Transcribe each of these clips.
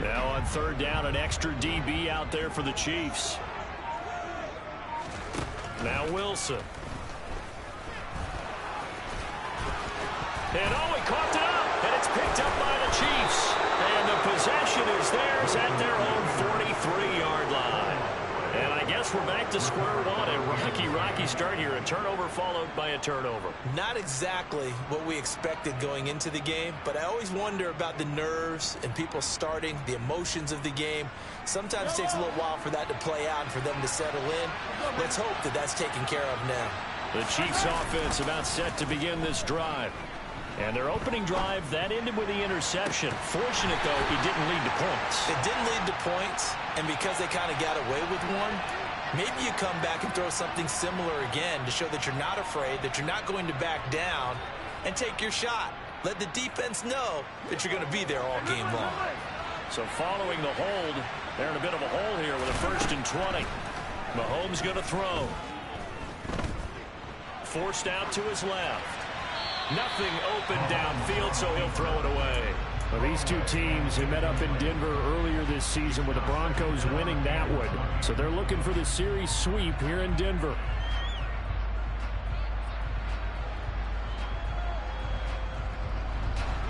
Now on third down, an extra DB out there for the Chiefs. Now Wilson. And he coughed it up, and it's picked up by the Chiefs. And the possession is theirs at their own 43-yard line. And I guess we're back to square one. A rocky start here. A turnover followed by a turnover. Not exactly what we expected going into the game, but I always wonder about the nerves and people starting, the emotions of the game. Sometimes it takes a little while for that to play out and for them to settle in. Let's hope that that's taken care of now. The Chiefs offense about set to begin this drive. And their opening drive, that ended with the interception. Fortunate, though, it didn't lead to points. It didn't lead to points, and because they kind of got away with one, maybe you come back and throw something similar again to show that you're not afraid, that you're not going to back down, and take your shot. Let the defense know that you're going to be there all game long. So following the hold, they're in a bit of a hole here with a 1st and 20. Mahomes going to throw. Forced out to his left. Nothing open downfield, so he'll throw it away. Well, these two teams have met up in Denver earlier this season with the Broncos winning that one. So they're looking for the series sweep here in Denver.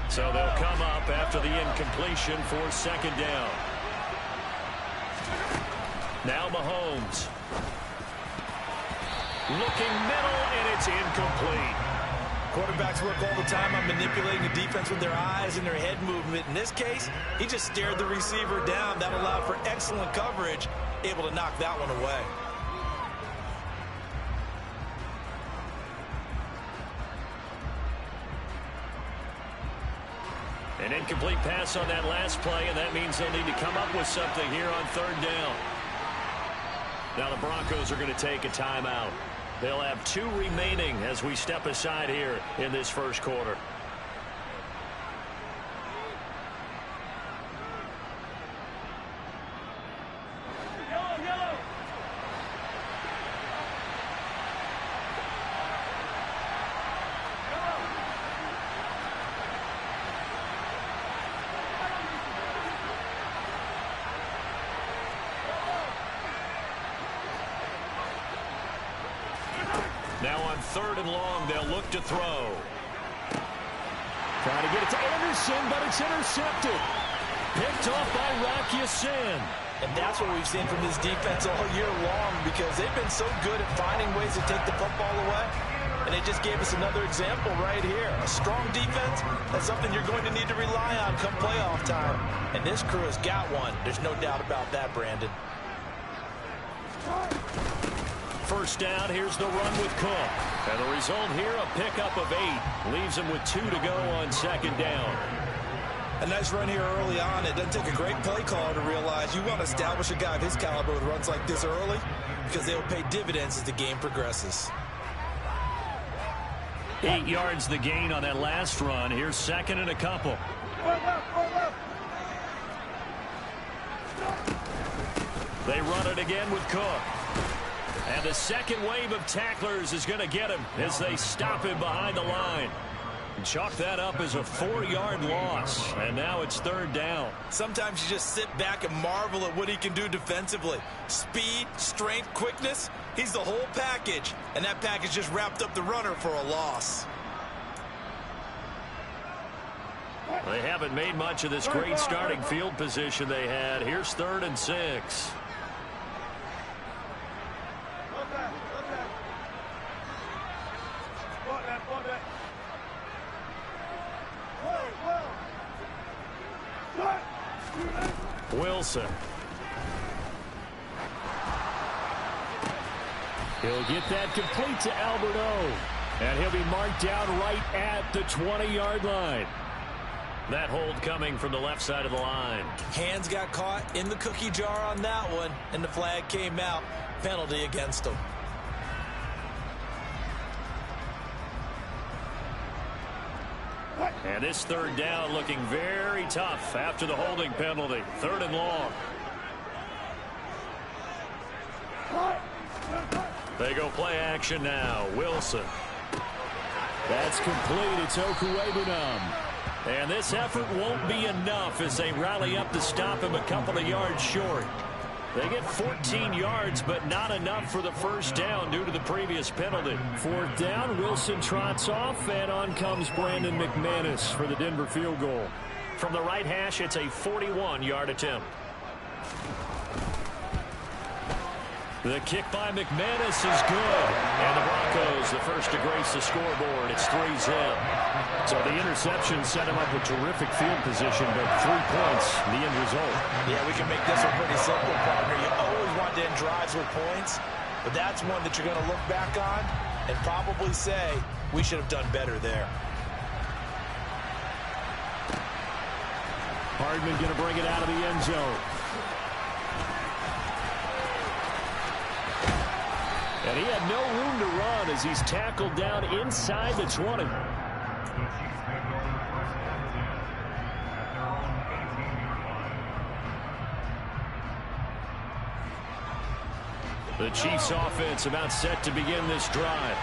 So they'll come up after the incompletion for 2nd down. Now Mahomes. Looking middle, and it's incomplete. Quarterbacks work all the time on manipulating the defense with their eyes and their head movement. In this case, he just stared the receiver down. That allowed for excellent coverage, able to knock that one away. An incomplete pass on that last play, and that means they'll need to come up with something here on 3rd down. Now the Broncos are going to take a timeout. They'll have 2 remaining as we step aside here in this 1st quarter. Now on 3rd and long, they'll look to throw. Trying to get it to Anderson, but it's intercepted. Picked off by Rock Ya-Sin. And that's what we've seen from this defense all year long, because they've been so good at finding ways to take the football away. And they just gave us another example right here. A strong defense, that's something you're going to need to rely on come playoff time. And this crew has got one. There's no doubt about that, Brandon. 1st down, here's the run with Cook. And the result here, a pickup of 8. Leaves him with 2 to go on 2nd down. A nice run here early on. It doesn't take a great play caller to realize you want to establish a guy of his caliber with runs like this early, because they will pay dividends as the game progresses. 8 yards the gain on that last run. Here's 2nd and a couple. They run it again with Cook. And the second wave of tacklers is going to get him as they stop him behind the line. Chalk that up as a 4-yard loss. And now it's 3rd down. Sometimes you just sit back and marvel at what he can do defensively. Speed, strength, quickness. He's the whole package. And that package just wrapped up the runner for a loss. They haven't made much of this great starting field position they had. Here's 3rd and 6. Wilson. He'll get that complete to Albert O. And he'll be marked down right at the 20-yard line. That hold coming from the left side of the line. Hands got caught in the cookie jar on that one, and the flag came out. Penalty against him. And this 3rd down looking very tough after the holding penalty. 3rd and long. They go play action now. Wilson. That's complete. It's Okuwebunam. And this effort won't be enough as they rally up to stop him a couple of yards short. They get 14 yards, but not enough for the first down due to the previous penalty. Fourth down, Wilson trots off, and on comes Brandon McManus for the Denver field goal. From the right hash, it's a 41-yard attempt. The kick by McManus is good. And the Broncos, the first to grace the scoreboard. It's 3-zip. So the interception set him up with terrific field position, but 3 points, the end result. Yeah, we can make this one pretty simple, partner. You always want to end drives with points, but that's one that you're going to look back on and probably say, we should have done better there. Hardman going to bring it out of the end zone. And he had no room to run as he's tackled down inside the 20. The Chiefs offense about set to begin this drive.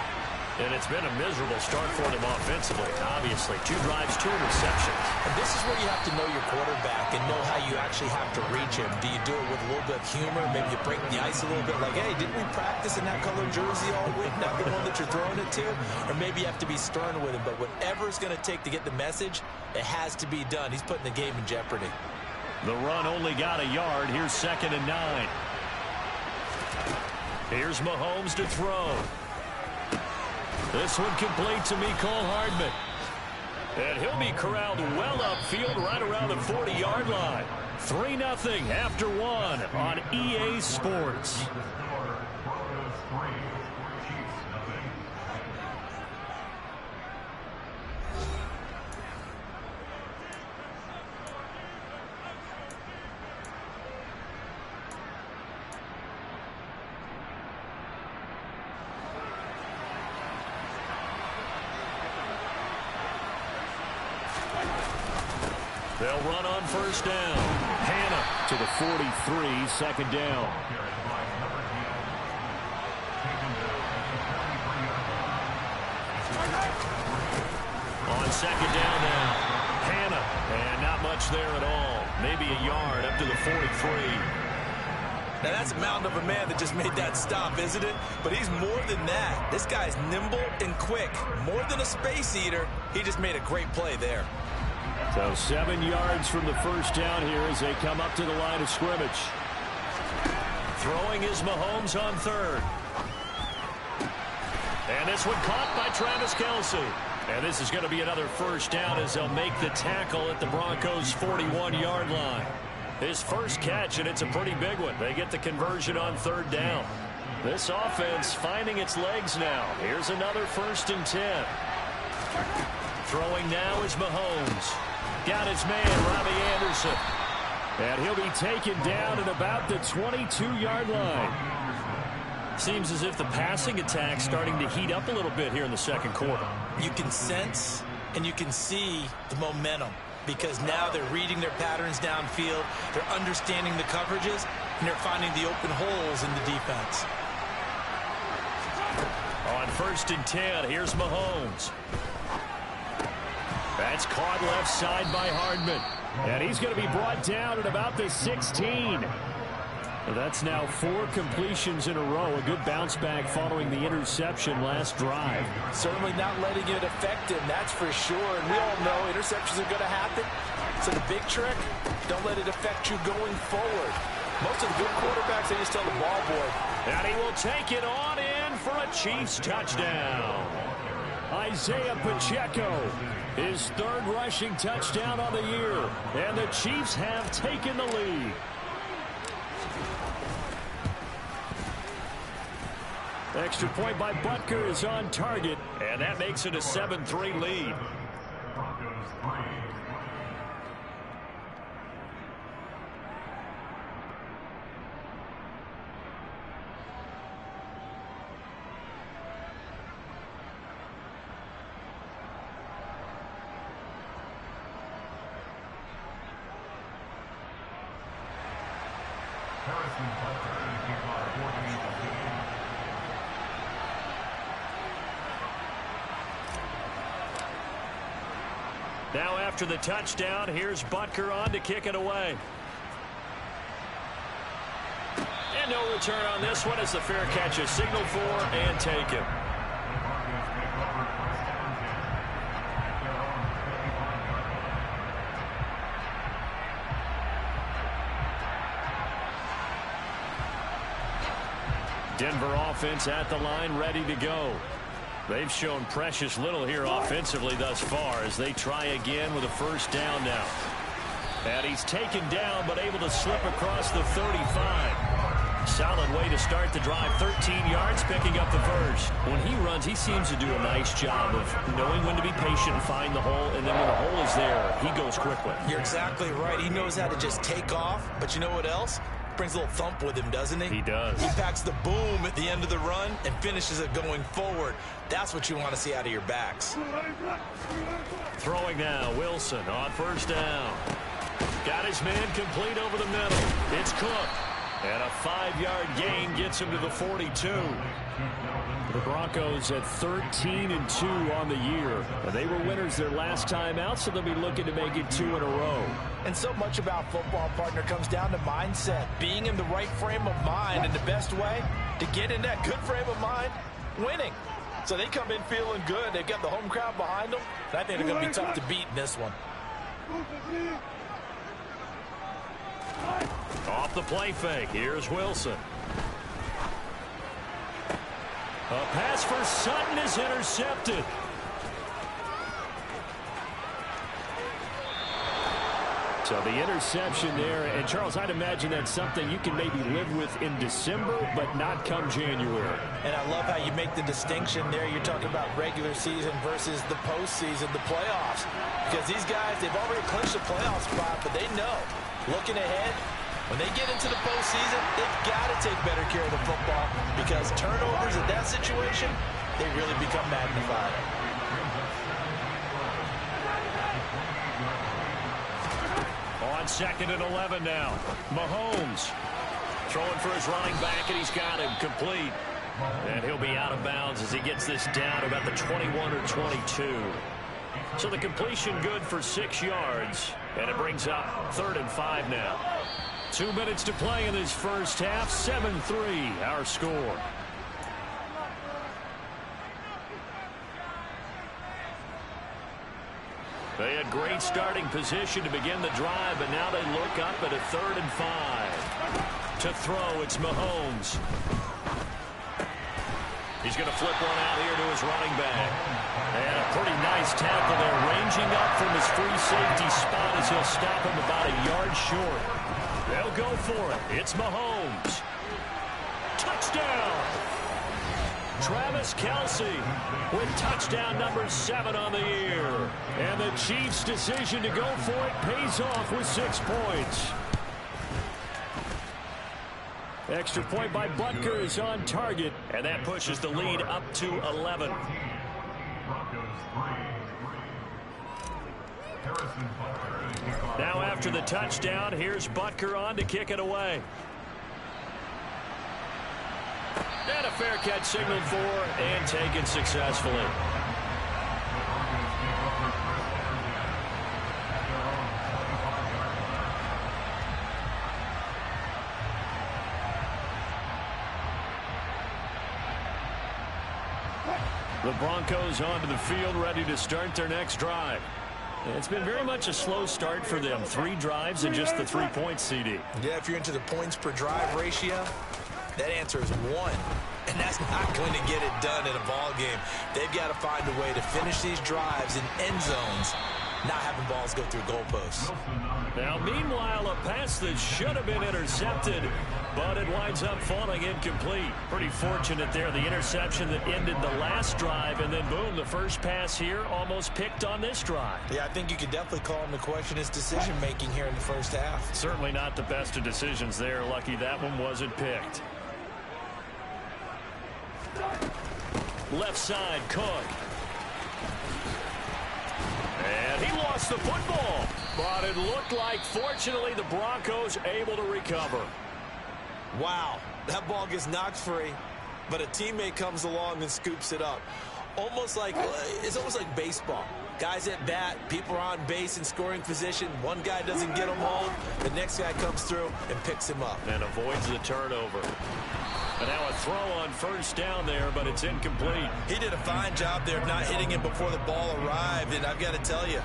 And it's been a miserable start for them offensively. Obviously, 2 drives, 2 interceptions. And this is where you have to know your quarterback and know how you actually have to reach him. Do you do it with a little bit of humor? Maybe you break the ice a little bit like, hey, didn't we practice in that color jersey all week, not the one that you're throwing it to? Or maybe you have to be stern with him. But whatever it's going to take to get the message, it has to be done. He's putting the game in jeopardy. The run only got a yard. Here's 2nd and 9. Here's Mahomes to throw. This one complete to Mecole Hardman. And he'll be corralled well upfield right around the 40-yard line. 3-0 after 1 on EA Sports. They'll run on first down. Hannah to the 43, 2nd down. On 2nd down now. Hannah. And not much there at all. Maybe a yard up to the 43. Now, that's a mountain of a man that just made that stop, isn't it? But he's more than that. This guy's nimble and quick. More than a space eater. He just made a great play there. So 7 yards from the first down here as they come up to the line of scrimmage. Throwing is Mahomes on 3rd. And this one caught by Travis Kelce. And this is going to be another first down as they'll make the tackle at the Broncos' 41-yard line. His first catch, and it's a pretty big one. They get the conversion on 3rd down. This offense finding its legs now. Here's another 1st and 10. Throwing now is Mahomes. Got his man, Robbie Anderson. And he'll be taken down at about the 22-yard line. Seems as if the passing attack's starting to heat up a little bit here in the 2nd quarter. You can sense and you can see the momentum because now they're reading their patterns downfield, they're understanding the coverages, and they're finding the open holes in the defense. On 1st and 10, here's Mahomes. That's caught left side by Hardman. And he's going to be brought down at about the 16. That's now 4 completions in a row. A good bounce back following the interception last drive. Certainly not letting it affect him, that's for sure. And we all know interceptions are going to happen. So the big trick, don't let it affect you going forward. Most of the good quarterbacks, they just tell the ball boy. And he will take it on in for a Chiefs touchdown. Isaiah Pacheco, his 3rd rushing touchdown on the year. And the Chiefs have taken the lead. Extra point by Butker is on target. And that makes it a 7-3 lead. Now after the touchdown, here's Butker on to kick it away. And no return on this one as the fair catch is signaled for and taken. Denver offense at the line, ready to go. They've shown precious little here offensively thus far as they try again with a first down now. And he's taken down but able to slip across the 35. Solid way to start the drive. 13 yards, picking up the first. When he runs, he seems to do a nice job of knowing when to be patient and find the hole, and then when the hole is there, he goes quickly. You're exactly right. He knows how to just take off, but you know what else? Brings a little thump with him, doesn't he? He does. He packs the boom at the end of the run and finishes it going forward. That's what you want to see out of your backs. Throwing now, Wilson on first down. Got his man complete over the middle. It's Cook. And a 5-yard gain gets him to the 42. The Broncos at 13-2 on the year. And they were winners their last time out, so they'll be looking to make it 2 in a row. And so much about football, partner, comes down to mindset. Being in the right frame of mind, and the best way to get in that good frame of mind, winning. So they come in feeling good. They've got the home crowd behind them. I think they're going to be tough to beat in this one. Off the play fake. Here's Wilson. A pass for Sutton is intercepted. So the interception there, and Charles, I'd imagine that's something you can maybe live with in December, but not come January. And I love how you make the distinction there. You're talking about regular season versus the postseason, the playoffs. Because these guys, they've already clinched a playoff spot, but they know, looking ahead, when they get into the postseason, they've got to take better care of the football because turnovers in that situation, they really become magnified. On 2nd and 11 now. Mahomes throwing for his running back, and he's got him complete. And he'll be out of bounds as he gets this down about the 21 or 22. So the completion good for 6 yards, and it brings up 3rd and 5 now. 2 minutes to play in this first half. 7-3 our score. They had great starting position to begin the drive, but now they look up at a 3rd and 5. To throw, it's Mahomes. He's going to flip one out here to his running back. And a pretty nice tackle there, ranging up from his free safety spot as he'll stop him about a yard short. They'll go for it. It's Mahomes. Touchdown! Travis Kelce with touchdown number 7 on the year. And the Chiefs' decision to go for it pays off with 6 points. Extra point by Butker is on target, and that pushes the lead up to 11. Now after the touchdown, here's Butker on to kick it away. And a fair catch signaled for and taken successfully. The Broncos onto the field, ready to start their next drive. It's been very much a slow start for them. 3 drives and just the 3 points, CD. Yeah, if you're into the points per drive ratio, that answer is 1. And that's not going to get it done in a ball game. They've got to find a way to finish these drives in end zones, not having balls go through goalposts. Now, meanwhile, a pass that should have been intercepted, but it winds up falling incomplete. Pretty fortunate there, the interception that ended the last drive, and then boom, the first pass here almost picked on this drive. Yeah, I think you could definitely call him to question his decision-making here in the first half. Certainly not the best of decisions there. Lucky that one wasn't picked. Left side, Cook. And he lost the football. But it looked like, fortunately, the Broncos able to recover. Wow, that ball gets knocked free, but a teammate comes along and scoops it up. It's almost like baseball. Guys at bat, people are on base in scoring position. One guy doesn't get him home. The next guy comes through and picks him up. And avoids the turnover. And now a throw on first down there, but it's incomplete. He did a fine job there of not hitting him before the ball arrived. And I've got to tell you,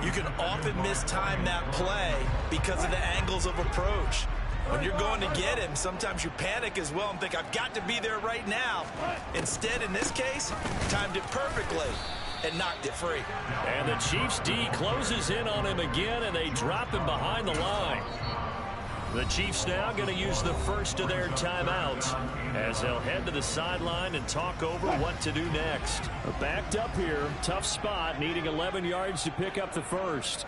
you can often mistime that play because of the angles of approach. When you're going to get him, sometimes you panic as well and think, I've got to be there right now. Instead, in this case, timed it perfectly and knocked it free. And the Chiefs D closes in on him again, and they drop him behind the line. The Chiefs now going to use the first of their timeouts as they'll head to the sideline and talk over what to do next. Backed up here, tough spot, needing 11 yards to pick up the first.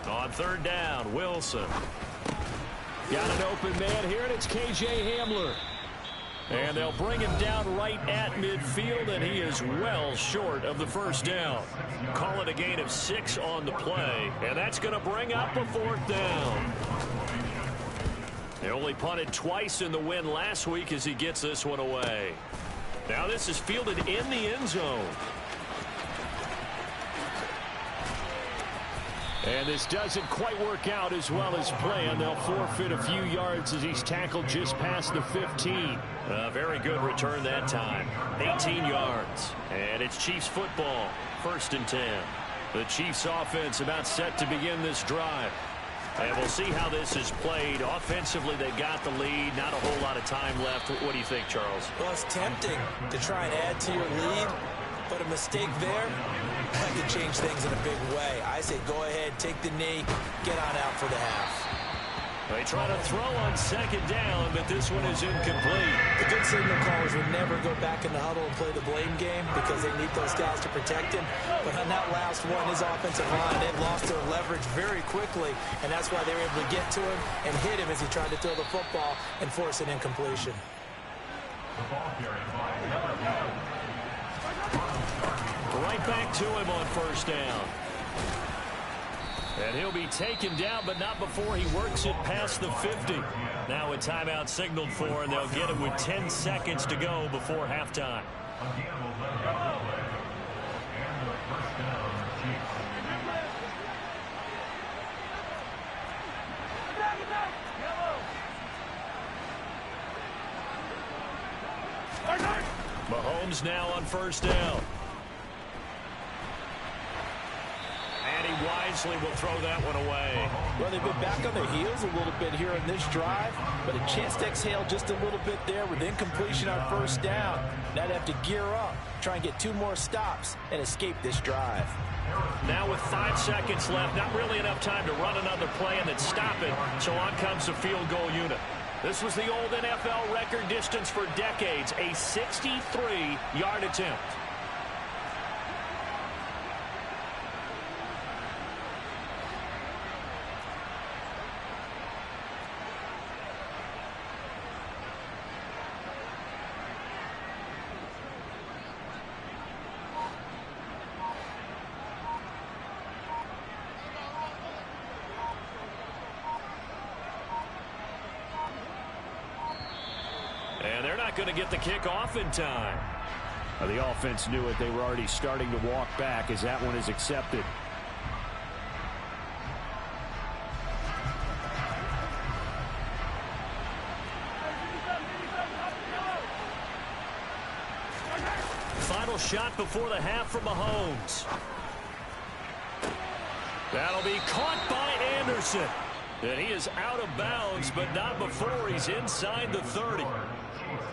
On third down, Wilson. Got an open man here, and it's K.J. Hamler. And they'll bring him down right at midfield, and he is well short of the first down. Call it a gain of 6 on the play, and that's going to bring up a fourth down. They only punted twice in the win last week as he gets this one away. Now this is fielded in the end zone. And this doesn't quite work out as well as planned. They'll forfeit a few yards as he's tackled just past the 15. Very good return that time. 18 yards. And it's Chiefs football. 1st and 10. The Chiefs offense about set to begin this drive. And we'll see how this is played. Offensively, they got the lead. Not a whole lot of time left. What do you think, Charles? Well, it's tempting to try and add to your lead, but a mistake there that could change things in a big way. I say go ahead, take the knee, get on out for the half. They try to throw on second down, but this one is incomplete. The good signal callers would never go back in the huddle and play the blame game because they need those guys to protect him. But on that last one, his offensive line, they've lost their leverage very quickly, and that's why they were able to get to him and hit him as he tried to throw the football and force an incompletion. Right back to him on first down. And he'll be taken down, but not before he works it past the 50. Now a timeout signaled for, and they'll get it with 10 seconds to go before halftime. Mahomes now on first down. And he wisely will throw that one away. Well, they've been back on their heels a little bit here in this drive, but a chance to exhale just a little bit there with incompletion on first down. Now they have to gear up, try and get 2 more stops, and escape this drive. Now with 5 seconds left, not really enough time to run another play and then stop it, so on comes the field goal unit. This was the old NFL record distance for decades, a 63-yard attempt. And they're not going to get the kick off in time. The offense knew it. They were already starting to walk back as that one is accepted. Final shot before the half from Mahomes. That'll be caught by Anderson. And he is out of bounds, but not before he's inside the 30.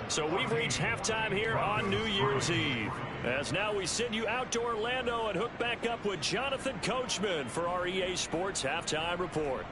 So we've reached halftime here on New Year's Eve. As now we send you out to Orlando and hook back up with Jonathan Coachman for our EA Sports Halftime Report.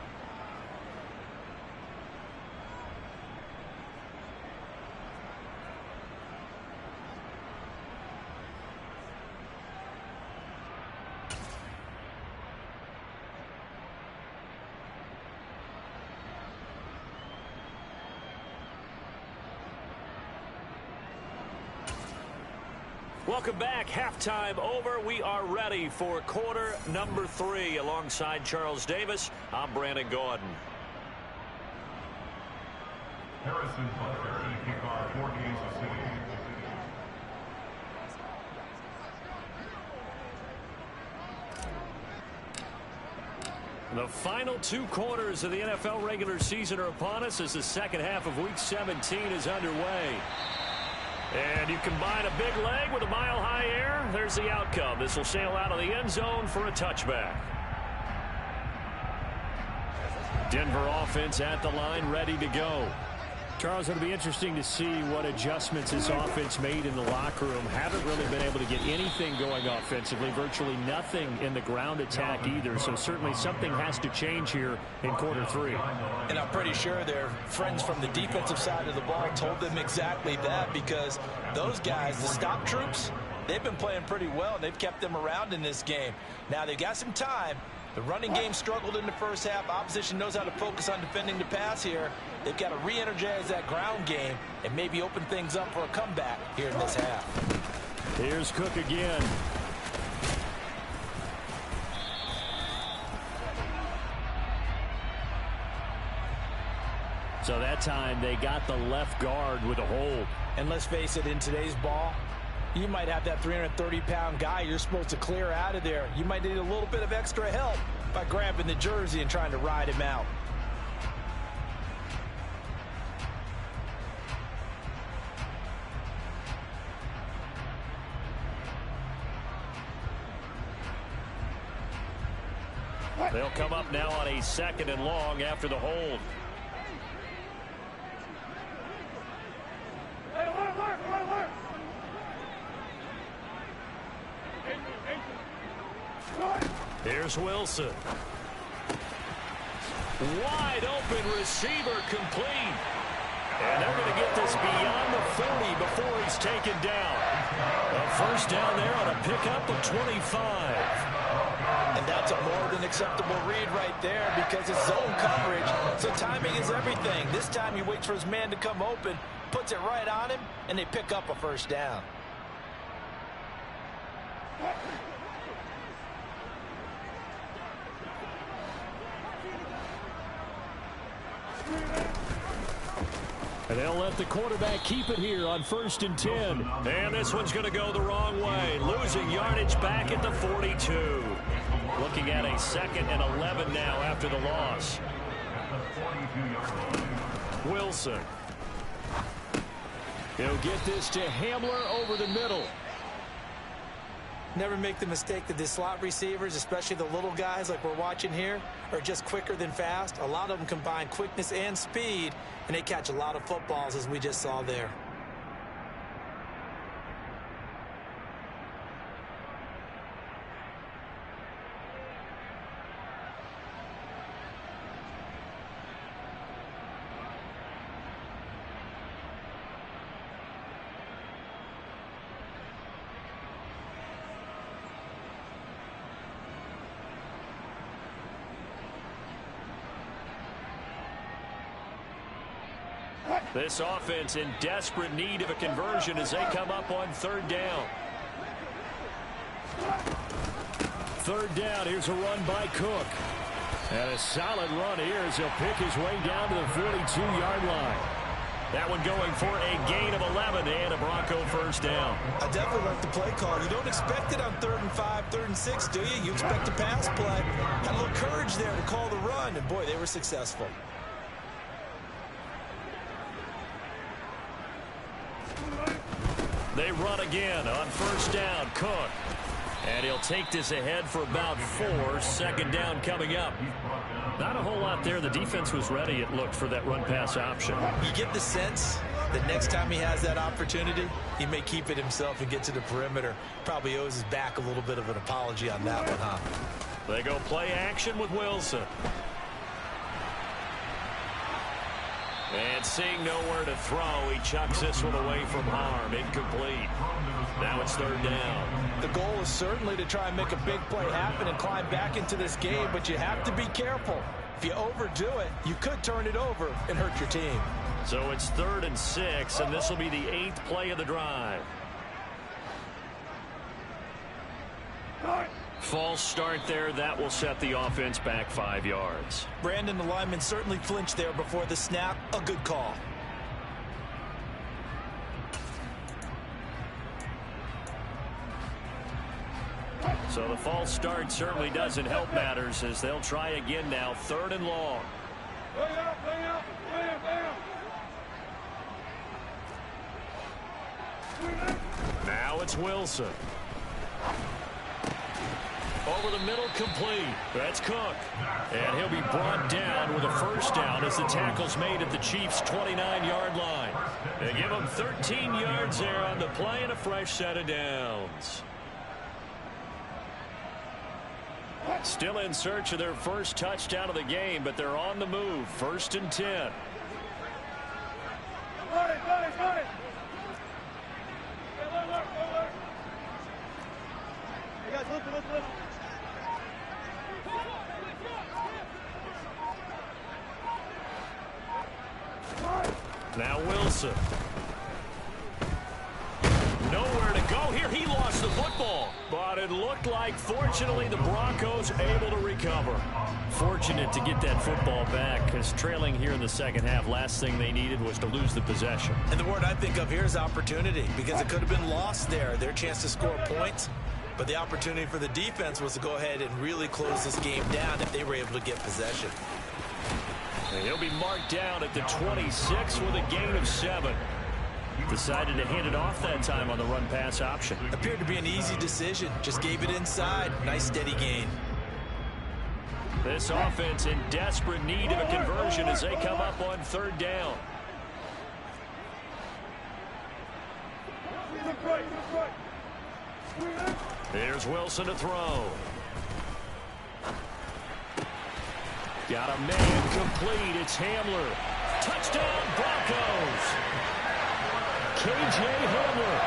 Welcome back. Halftime over. We are ready for quarter number 3. Alongside Charles Davis, I'm Brandon Gaudin. Harrison Butler, kickoff for Kansas City. The final 2 quarters of the NFL regular season are upon us as the second half of Week 17 is underway. And you combine a big leg with a mile-high air, there's the outcome. This will sail out of the end zone for a touchback. Denver offense at the line, ready to go. Charles, it'll be interesting to see what adjustments this offense made in the locker room. Haven't really been able to get anything going offensively, virtually nothing in the ground attack either. So certainly something has to change here in quarter 3. And I'm pretty sure their friends from the defensive side of the ball told them exactly that, because those guys, the stop troops, they've been playing pretty well. They've kept them around in this game. Now they've got some time. The running game struggled in the first half. Opposition knows how to focus on defending the pass here. They've got to re-energize that ground game and maybe open things up for a comeback here in this half. Here's Cook again. So that time they got the left guard with a hold. And let's face it, in today's ball, you might have that 330-pound guy you're supposed to clear out of there. You might need a little bit of extra help by grabbing the jersey and trying to ride him out. They'll come up now on a 2nd and long after the hold. Here's Wilson. Wide open receiver, complete. And they're going to get this beyond the 40 before he's taken down. A first down there on a pickup of 25. And that's a more than acceptable read right there, because it's zone coverage, so timing is everything. This time he waits for his man to come open, puts it right on him, and they pick up a first down. And they'll let the quarterback keep it here on 1st and 10. And this one's going to go the wrong way. Losing yardage back at the 42. Looking at a 2nd and 11 now after the loss. Wilson. He'll get this to Hamler over the middle. Never make the mistake that the slot receivers, especially the little guys like we're watching here, are just quicker than fast. A lot of them combine quickness and speed, and they catch a lot of footballs, as we just saw there. This offense in desperate need of a conversion as they come up on 3rd down. 3rd down, here's a run by Cook. And a solid run here as he'll pick his way down to the 42-yard line. That one going for a gain of 11 and a Bronco first down. I definitely like the play call. You don't expect it on 3rd and 5, 3rd and 6, do you? You expect a pass play. Had a little courage there to call the run, and boy, they were successful. They run again on 1st down. Cook. And he'll take this ahead for about 4. 2nd down coming up. Not a whole lot there. The defense was ready, it looked, for that run-pass option. You get the sense that next time he has that opportunity, he may keep it himself and get to the perimeter. Probably owes his back a little bit of an apology on that one, huh? They go play action with Wilson. And seeing nowhere to throw, he chucks this one away from harm. Incomplete. Now it's 3rd down. The goal is certainly to try and make a big play happen and climb back into this game, but you have to be careful. If you overdo it, you could turn it over and hurt your team. So it's 3rd and 6, and this will be the 8th play of the drive. False start there. That will set the offense back 5 yards. Brandon, the lineman certainly flinched there before the snap. A good call. So the false start certainly doesn't help matters as they'll try again now, 3rd and long. Now it's Wilson. Over the middle, complete. That's Cook. And he'll be brought down with a first down as the tackle's made at the Chiefs' 29-yard line. They give him 13 yards there on the play and a fresh set of downs. Still in search of their first touchdown of the game, but they're on the move. 1st and 10. Now Wilson. Nowhere to go here. He lost the football. But it looked like, fortunately, the Broncos able to recover. Fortunate to get that football back, because trailing here in the second half, last thing they needed was to lose the possession. And the word I think of here is opportunity, because it could have been lost there. Their chance to score points. But the opportunity for the defense was to go ahead and really close this game down if they were able to get possession. And he'll be marked down at the 26 with a gain of 7. Decided to hand it off that time on the run-pass option. Appeared to be an easy decision. Just gave it inside. Nice steady gain. This offense in desperate need of a conversion as they come up on 3rd down. Here's Wilson to throw. Got a man complete. It's Hamler. Touchdown, Broncos. KJ Hamler,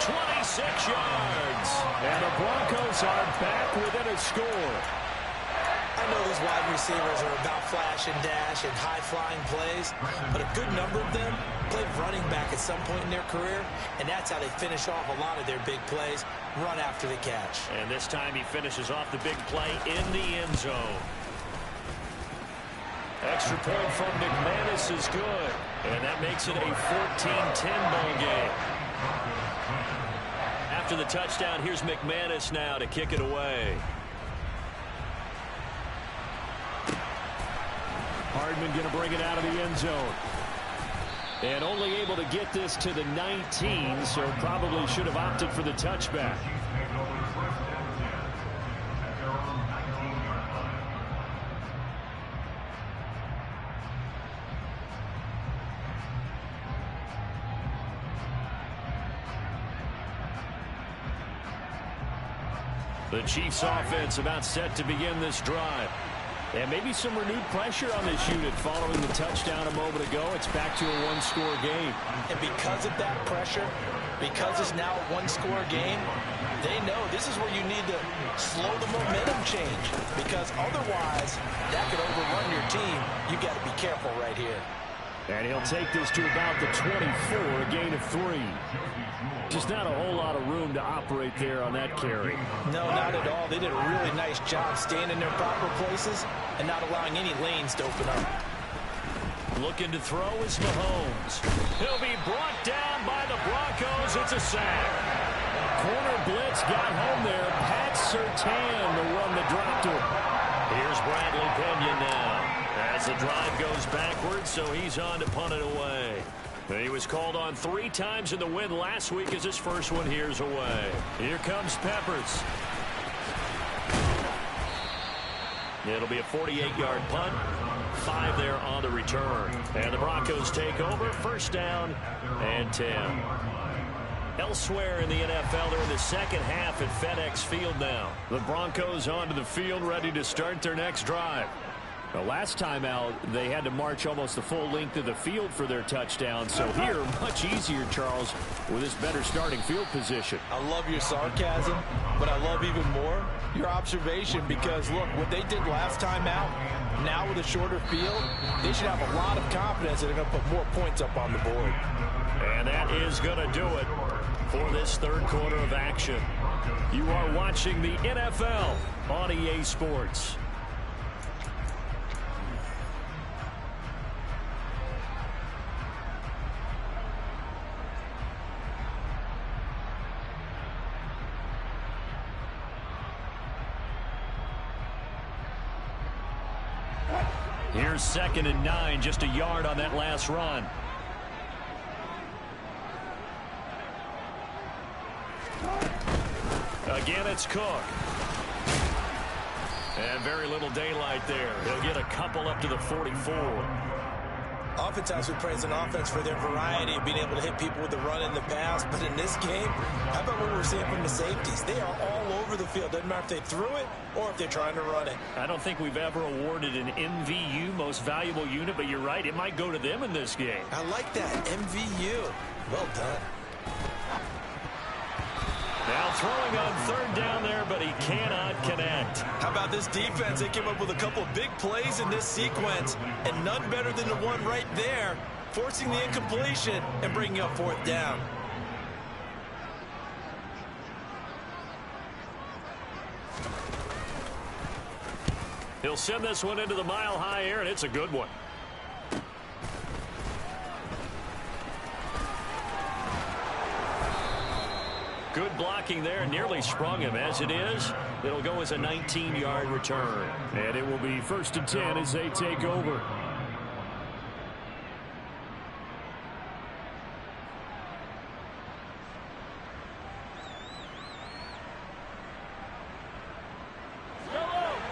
26 yards. And the Broncos are back within a score. I know these wide receivers are about flash and dash and high-flying plays, but a good number of them played running back at some point in their career, and that's how they finish off a lot of their big plays, run after the catch. And this time he finishes off the big play in the end zone. Extra point from McManus is good, and that makes it a 14-10 ball game. After the touchdown, here's McManus now to kick it away. Hardman going to bring it out of the end zone. And only able to get this to the 19, so probably should have opted for the touchback. The Chiefs offense about set to begin this drive. And maybe some renewed pressure on this unit following the touchdown a moment ago. It's back to a one-score game. And because of that pressure, because it's now a one-score game, they know this is where you need to slow the momentum change. Because otherwise, that could overrun your team. You got to be careful right here. And he'll take this to about the 24, a gain of 3. Just not a whole lot of room to operate there on that carry. No, not at all. They did a really nice job staying in their proper places and not allowing any lanes to open up. Looking to throw is Mahomes. He'll be brought down by the Broncos. It's a sack. Corner blitz got home there. Pat Surtain, the one that dropped him. Here's Bradley Pinion now. As the drive goes backwards, so he's on to punt it away. He was called on 3 times in the win last week as his first one here's away. Here comes Peppers. It'll be a 48-yard punt. 5 there on the return. And the Broncos take over. First down and 10. Elsewhere in the NFL, they're in the second half at FedEx Field now. The Broncos onto the field, ready to start their next drive. The last time out, they had to march almost the full length of the field for their touchdown. So here, much easier, Charles, with this better starting field position. I love your sarcasm, but I love even more your observation because, look, what they did last time out, now with a shorter field, they should have a lot of confidence that they're going to put more points up on the board. And that is going to do it for this third quarter of action. You are watching the NFL on EA Sports. Here's 2nd and 9, just a yard on that last run. Again, it's Cook. And very little daylight there. He'll get a couple up to the 44. Oftentimes we praise an offense for their variety of being able to hit people with the run and the pass. But in this game, how about what we're seeing from the safeties? They are all over the field. Doesn't matter if they threw it or if they're trying to run it. I don't think we've ever awarded an MVU, most valuable unit, but you're right. It might go to them in this game. I like that. MVU. Well done. Now throwing on 3rd down there, but he cannot connect. How about this defense? They came up with a couple of big plays in this sequence, and none better than the one right there, forcing the incompletion and bringing up 4th down. He'll send this one into the mile-high air, and it's a good one. Good blocking there, nearly sprung him. As it is, it'll go as a 19-yard return. And it will be 1st and 10 as they take over.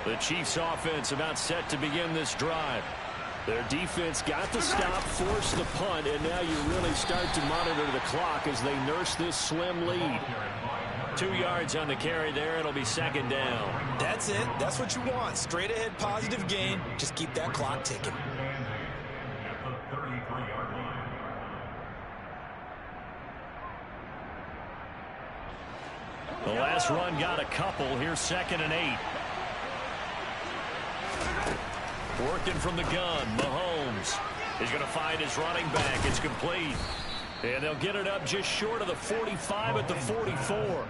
The Chiefs offense about set to begin this drive. Their defense got the stop, forced the punt, and now you really start to monitor the clock as they nurse this slim lead. 2 yards on the carry there. It'll be 2nd down. That's it. That's what you want. Straight ahead, positive gain. Just keep that clock ticking. The last run got a couple. Here's 2nd and 8. Working from the gun, Mahomes. He's going to find his running back. It's complete. And they'll get it up just short of the 45 at the 44.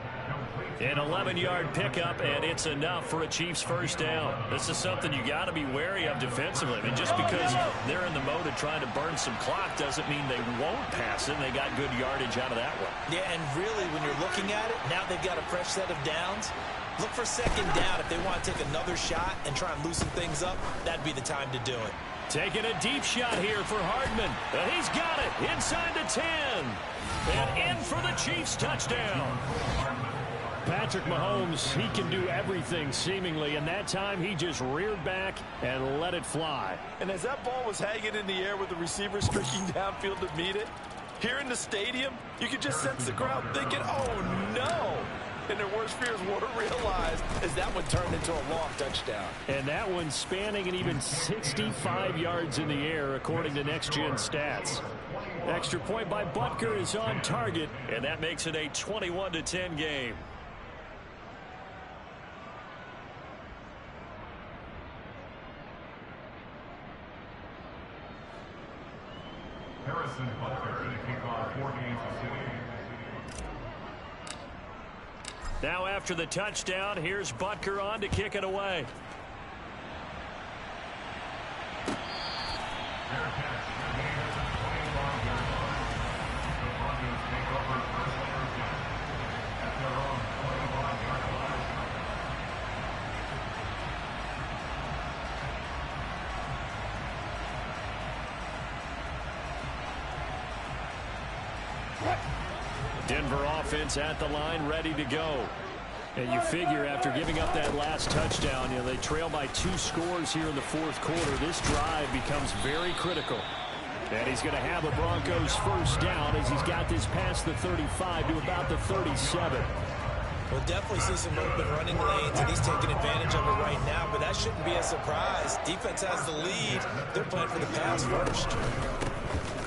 An 11-yard pickup, and it's enough for a Chiefs 1st down. This is something you got to be wary of defensively. I mean, just because they're in the mode of trying to burn some clock doesn't mean they won't pass it. They got good yardage out of that one. Yeah, and really, when you're looking at it, now they've got a fresh set of downs. Look for 2nd down. If they want to take another shot and try and loosen things up, that'd be the time to do it. Taking a deep shot here for Hardman. And he's got it inside the 10. And in for the Chiefs touchdown. Patrick Mahomes, he can do everything seemingly, and that time he just reared back and let it fly. And as that ball was hanging in the air with the receiver streaking downfield to meet it, here in the stadium, you could just sense the crowd thinking, oh no! And their worst fears were realized as that one turned into a long touchdown. And that one spanning an even 65 yards in the air, according to Next Gen Stats. Extra point by Butker is on target, and that makes it a 21-10 game. Harrison Butker to kick off 4 games of city. Now after the touchdown, here's Butker on to kick it away. Denver offense at the line, ready to go. And you figure after giving up that last touchdown, they trail by 2 scores here in the 4th quarter. This drive becomes very critical. And he's going to have a Broncos 1st down as he's got this past the 35 to about the 37. We'll definitely see some open running lanes, and he's taking advantage of it right now, but that shouldn't be a surprise. Defense has the lead. They're playing for the pass first.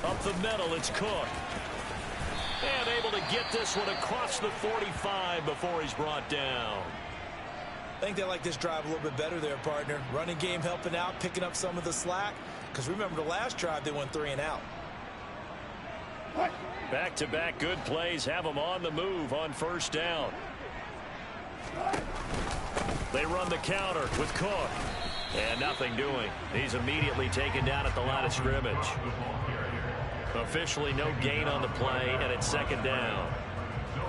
Up the middle, it's Cook. And able to get this one across the 45 before he's brought down. I think they like this drive a little bit better there, partner. Running game helping out, picking up some of the slack. Because remember the last drive, they went 3 and out. Back-to-back good plays have them on the move on 1st down. They run the counter with Cook. And nothing doing. He's immediately taken down at the line of scrimmage. Officially no gain on the play, and it's 2nd down.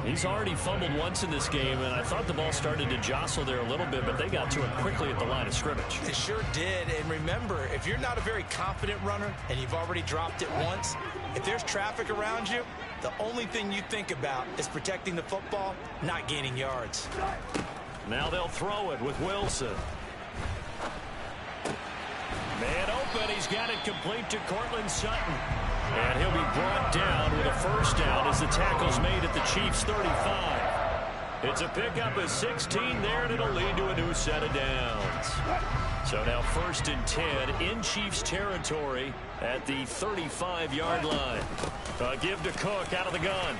He's already fumbled once in this game, and I thought the ball started to jostle there a little bit, but they got to it quickly at the line of scrimmage. It sure did. And remember, if you're not a very confident runner and you've already dropped it once, if there's traffic around you, the only thing you think about is protecting the football, not gaining yards. Now they'll throw it with Wilson. Man open. He's got it complete to Cortland Sutton. And he'll be brought down with a first down as the tackle's made at the Chiefs' 35. It's a pickup of 16 there, and it'll lead to a new set of downs. So now 1st and 10 in Chiefs territory at the 35-yard line. A give to Cook out of the gun.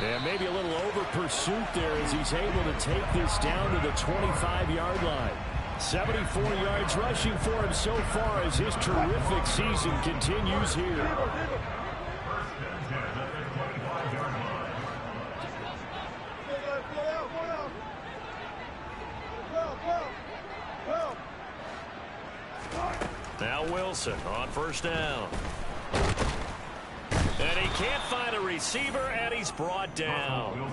And maybe a little over pursuit there as he's able to take this down to the 25-yard line. 74 yards rushing for him so far as his terrific season continues here. Now Wilson on first down. And he can't find a receiver, and he's brought down.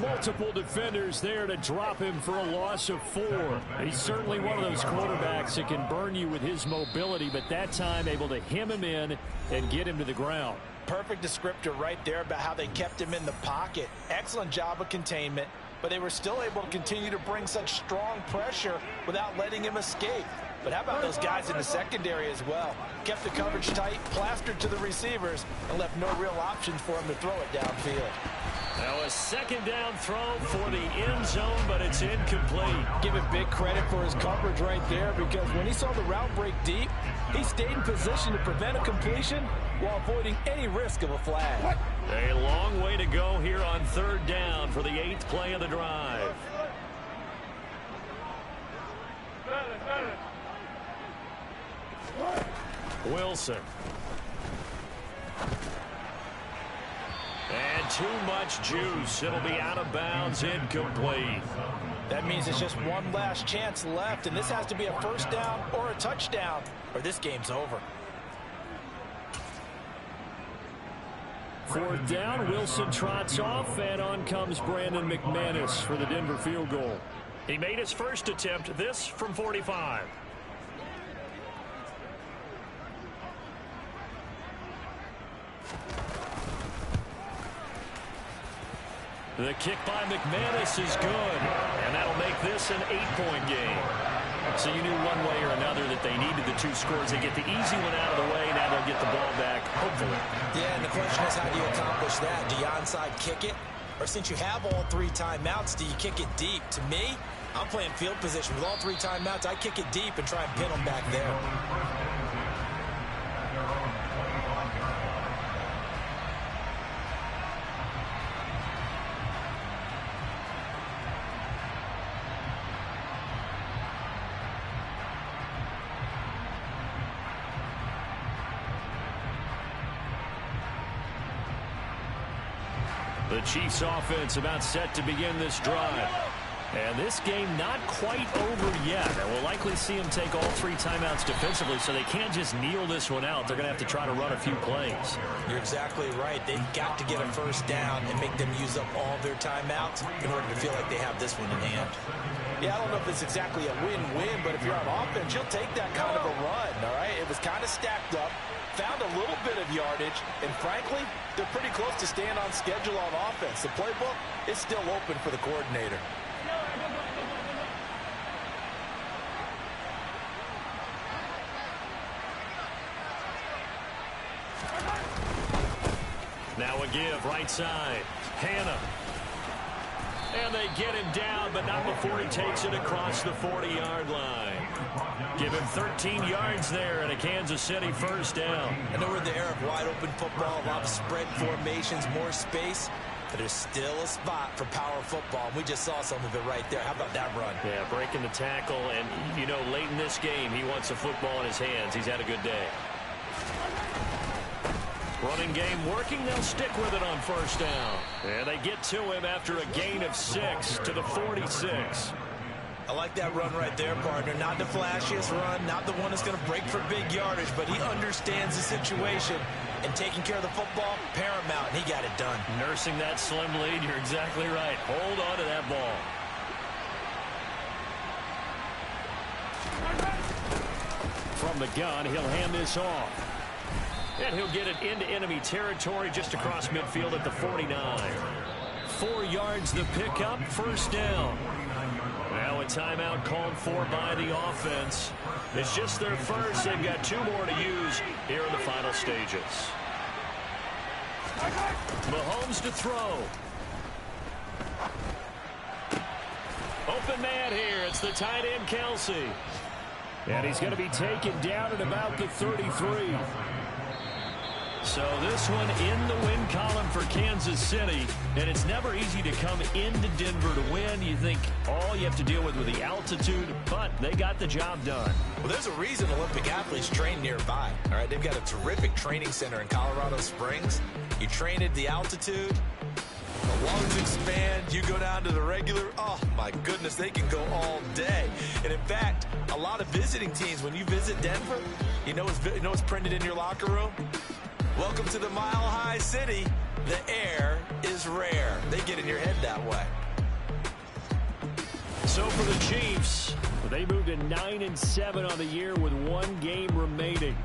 Multiple defenders there to drop him for a loss of 4. He's certainly one of those quarterbacks that can burn you with his mobility, but that time able to hem him in and get him to the ground. Perfect descriptor right there about how they kept him in the pocket. Excellent job of containment, but they were still able to continue to bring such strong pressure without letting him escape. But how about those guys in the secondary as well? Kept the coverage tight, plastered to the receivers, and left no real options for him to throw it downfield. Now a second down throw for the end zone, but it's incomplete. Give it big credit for his coverage right there, because when he saw the route break deep, he stayed in position to prevent a completion while avoiding any risk of a flag. A long way to go here on 3rd down for the 8th play of the drive. Wilson. And too much juice. It'll be out of bounds, incomplete. That means it's just one last chance left, and this has to be a first down or a touchdown, or this game's over. 4th down, Wilson trots off, and on comes Brandon McManus for the Denver field goal. He made his first attempt, this from 45. The kick by McManus is good, and that'll make this an 8-point game. So you knew one way or another that they needed the 2 scores. They get the easy one out of the way. Now they'll get the ball back, hopefully. Yeah, and the question is, how do you accomplish that? Do you onside kick it? Or since you have all 3 timeouts, do you kick it deep? To me, I'm playing field position. With all 3 timeouts, I kick it deep and try and pin them back there. The Chiefs offense about set to begin this drive. And this game not quite over yet. And we'll likely see them take all 3 timeouts defensively, so they can't just kneel this one out. They're going to have to try to run a few plays. You're exactly right. They've got to get a first down and make them use up all their timeouts in order to feel like they have this one in hand. Yeah, I don't know if it's exactly a win-win, but if you're on offense, you'll take that kind of a run, all right? It was kind of stacked up, found a little bit of yardage, and frankly, they're pretty close to staying on schedule on offense. The playbook is still open for the coordinator. Now a give, right side. Hannah. And they get him down, but not before he takes it across the 40-yard line. Give him 13 yards there and a Kansas City first down. I know we're in the era of wide-open football, a lot of spread formations, more space, but there's still a spot for power football, and we just saw some of it right there. How about that run? Yeah, breaking the tackle, and, you know, late in this game, he wants the football in his hands. He's had a good day. Running game working. They'll stick with it on first down. And they get to him after a gain of 6 to the 46. I like that run right there, partner. Not the flashiest run, not the one that's going to break for big yardage, but he understands the situation, and taking care of the football, paramount, and he got it done. Nursing that slim lead, you're exactly right. Hold on to that ball. From the gun, he'll hand this off. And he'll get it into enemy territory just across midfield at the 49. 4 yards the pickup, first down. Now a timeout called for by the offense. It's just their first. They've got 2 more to use here in the final stages. Mahomes to throw. Open man here. It's the tight end, Kelsey. And he's going to be taken down at about the 33. So this one in the win column for Kansas City, and it's never easy to come into Denver to win. You think all you have to deal with the altitude, but they got the job done. Well, there's a reason Olympic athletes train nearby. All right, they've got a terrific training center in Colorado Springs. You train at the altitude, the lungs expand, you go down to the regular, oh my goodness, they can go all day. And in fact, a lot of visiting teams, when you visit Denver, you know what's printed in your locker room? Welcome to the Mile High City. The air is rare. They get in your head that way. So for the Chiefs, they moved to 9-7 on the year with 1 game remaining.